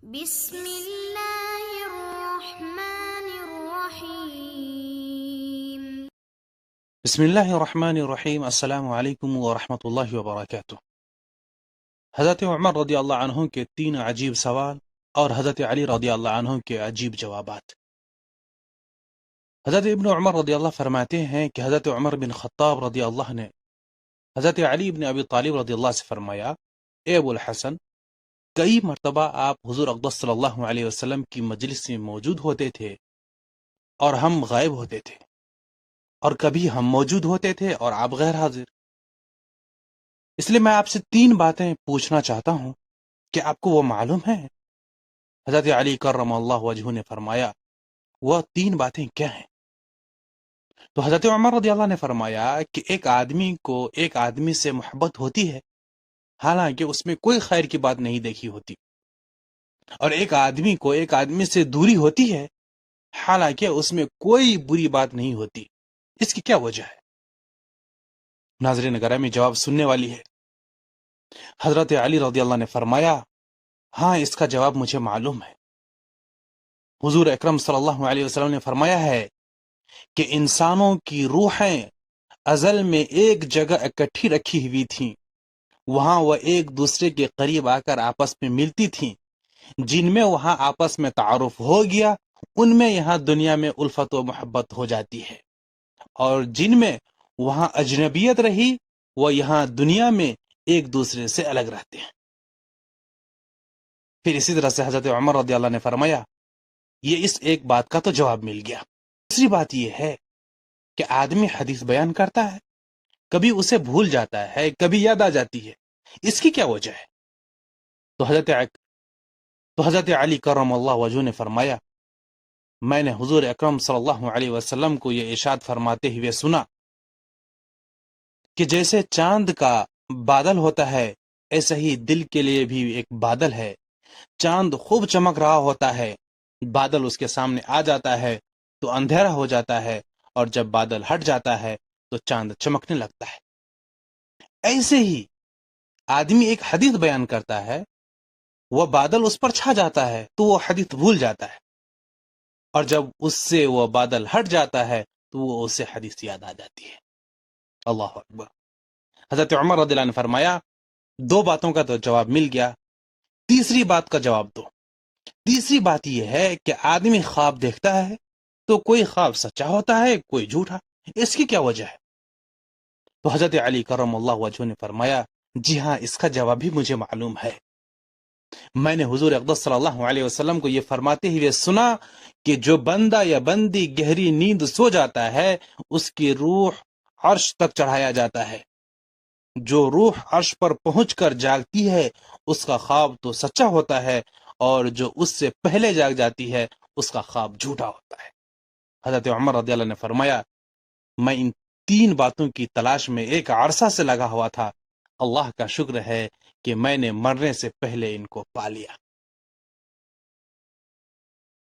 بسم اللہ الرحمن الرحیم۔ بسم اللہ الرحمن الرحیم۔ السلام علیکم ورحمۃ اللہ وبرکاتہ۔ حضرت عمر رضی اللہ عنہ کے 3 عجیب سوال اور حضرت علی رضی اللہ عنہ کے عجیب جوابات۔ حضرت ابن عمر رضی اللہ فرماتے ہیں کہ حضرت عمر بن خطاب رضی اللہ نے حضرت علی بن ابی طالب رضی اللہ سے فرمایا، اے ابو الحسن، کئی مرتبہ آپ حضور اقدس صلی اللہ علیہ وسلم کی مجلس میں موجود ہوتے تھے اور ہم غائب ہوتے تھے، اور کبھی ہم موجود ہوتے تھے اور آپ غیر حاضر۔ اس لیے میں آپ سے 3 باتیں پوچھنا چاہتا ہوں کہ آپ کو وہ معلوم ہے؟ حضرت علی کرم اللہ وجہہ نے فرمایا، وہ 3 باتیں کیا ہیں؟ تو حضرت عمر رضی اللہ نے فرمایا کہ ایک آدمی سے محبت ہوتی ہے حالانکہ اس میں کوئی خیر کی بات نہیں دیکھی ہوتی، اور ایک آدمی سے دوری ہوتی ہے حالانکہ اس میں کوئی بری بات نہیں ہوتی۔ اس کی کیا وجہ ہے؟ ناظرین گرامی، جواب سننے والی ہے۔ حضرت علی رضی اللہ نے فرمایا، ہاں، اس کا جواب مجھے معلوم ہے۔ حضور اکرم صلی اللہ علیہ وسلم نے فرمایا ہے کہ انسانوں کی روحیں ازل میں ایک جگہ اکٹھی رکھی ہوئی تھیں، وہاں وہ ایک دوسرے کے قریب آ کر آپس میں ملتی تھیں، جن میں وہاں آپس میں تعارف ہو گیا ان میں یہاں دنیا میں الفت و محبت ہو جاتی ہے، اور جن میں وہاں اجنبیت رہی وہ یہاں دنیا میں ایک دوسرے سے الگ رہتے ہیں۔ پھر اسی طرح سے حضرت عمر رضی اللہ نے فرمایا، یہ اس ایک بات کا تو جواب مل گیا۔ دوسری بات یہ ہے کہ آدمی حدیث بیان کرتا ہے، کبھی اسے بھول جاتا ہے، کبھی یاد آ جاتی ہے، اس کی کیا وجہ ہے؟ تو حضرت علی کرم اللہ وجہہ نے فرمایا، میں نے حضور اکرم صلی اللہ علیہ وسلم کو یہ ارشاد فرماتے ہوئے سنا کہ جیسے چاند کا بادل ہوتا ہے ایسا ہی دل کے لیے بھی ایک بادل ہے۔ چاند خوب چمک رہا ہوتا ہے، بادل اس کے سامنے آ جاتا ہے تو اندھیرا ہو جاتا ہے، اور جب بادل ہٹ جاتا ہے تو چاند چمکنے لگتا ہے۔ ایسے ہی آدمی ایک حدیث بیان کرتا ہے، وہ بادل اس پر چھا جاتا ہے تو وہ حدیث بھول جاتا ہے، اور جب اس سے وہ بادل ہٹ جاتا ہے تو وہ اسے حدیث یاد آ جاتی ہے۔ اللہ اکبر۔ حضرت عمر رضی اللہ عنہ نے فرمایا، 2 باتوں کا تو جواب مل گیا، تیسری بات کا جواب دو۔ تیسری بات یہ ہے کہ آدمی خواب دیکھتا ہے تو کوئی خواب سچا ہوتا ہے، کوئی جھوٹا، اس کی کیا وجہ ہے؟ تو حضرت علی کرم اللہ وجہہ نے فرمایا، جی ہاں، اس کا جواب بھی مجھے معلوم ہے۔ میں نے حضور اقدس صلی اللہ علیہ وسلم کو یہ فرماتے ہوئے سنا کہ جو بندہ یا بندی گہری نیند سو جاتا ہے اس کی روح عرش تک چڑھایا جاتا ہے، جو روح عرش پر پہنچ کر جاگتی ہے اس کا خواب تو سچا ہوتا ہے، اور جو اس سے پہلے جاگ جاتی ہے اس کا خواب جھوٹا ہوتا ہے۔ حضرت عمر رضی اللہ نے فرمایا، میں ان 3 باتوں کی تلاش میں ایک عرصہ سے لگا ہوا تھا، اللہ کا شکر ہے کہ میں نے مرنے سے پہلے ان کو پا لیا۔